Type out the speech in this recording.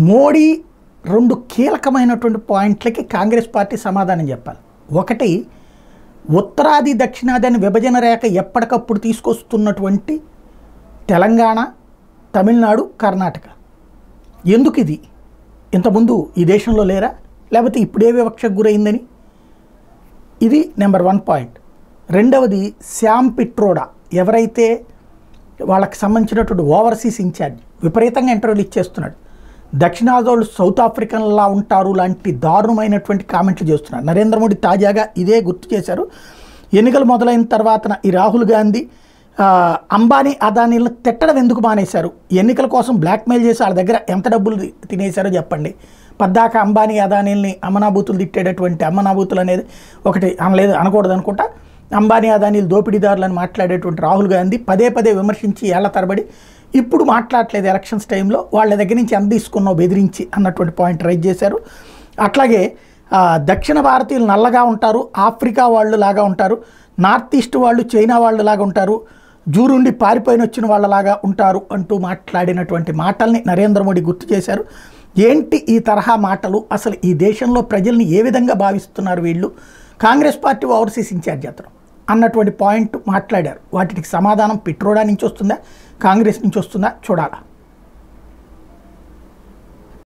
మోడీ రెండు కీలకమైనటువంటి పాయింట్లకి కాంగ్రెస్ పార్టీ సమాధానం చెప్పాలి. ఒకటి, ఉత్తరాది దక్షిణాది అని విభజన రేఖ ఎప్పటికప్పుడు తీసుకొస్తున్నటువంటి తెలంగాణ, తమిళనాడు, కర్ణాటక ఎందుకు ఇది ఇంతకుముందు ఈ దేశంలో లేరా, లేకపోతే ఇప్పుడే వివక్షకు గురైందని? ఇది నెంబర్ 1 పాయింట్. రెండవది, శ్యామ్ పిట్రోడా ఎవరైతే వాళ్ళకి సంబంధించినటువంటి ఓవర్సీస్ ఇన్ఛార్జ్ విపరీతంగా ఇంటర్వ్యూలు ఇచ్చేస్తున్నాడు. దక్షిణాది సౌత్ ఆఫ్రికన్లా ఉంటారు లాంటి దారుణమైనటువంటి కామెంట్లు చేస్తున్నారు. నరేంద్ర మోడీ తాజాగా ఇదే గుర్తు చేశారు. ఎన్నికలు మొదలైన తర్వాత ఈ రాహుల్ గాంధీ అంబానీ అదానీలను తిట్టడం ఎందుకు మానేశారు, ఎన్నికల కోసం బ్లాక్మెయిల్ చేసి వాళ్ళ దగ్గర ఎంత డబ్బులు తినేశారో చెప్పండి. పద్దాక అంబానీ అదానీల్ని అమ్మనాభూతులు తిట్టేటటువంటి అమ్మనాభూతులు అనేది ఒకటి అనలేదు, అనకూడదు అనుకుంటా. అంబానీ అదానీలు దోపిడీదారులని మాట్లాడేటువంటి రాహుల్ గాంధీ పదే పదే విమర్శించి ఏళ్ల తరబడి ఇప్పుడు మాట్లాడలేదు. ఎలక్షన్స్ టైంలో వాళ్ళ దగ్గర నుంచి ఎంత తీసుకున్నావు బెదిరించి అన్నటువంటి పాయింట్ రైజ్ చేశారు. అట్లాగే దక్షిణ భారతీయులు నల్లగా ఉంటారు, ఆఫ్రికా వాళ్ళు లాగా ఉంటారు, నార్త్ ఈస్ట్ వాళ్ళు చైనా వాళ్ళు లాగా ఉంటారు, జూరుండి పారిపోయిన వచ్చిన వాళ్ళలాగా ఉంటారు అంటూ మాట్లాడినటువంటి మాటల్ని నరేంద్ర మోడీ గుర్తు చేశారు. ఏంటి ఈ తరహా మాటలు, అసలు ఈ దేశంలో ప్రజల్ని ఏ విధంగా భావిస్తున్నారు వీళ్ళు, కాంగ్రెస్ పార్టీ ఓవర్సీస్ ఇన్ఛార్జ్ అతను అన్నటువంటి పాయింట్ మాట్లాడారు. వాటికి సమాధానం పిట్రోడా నుంచి వస్తుందా, కాంగ్రెస్ నుంచి వస్తుందా చూడాలా.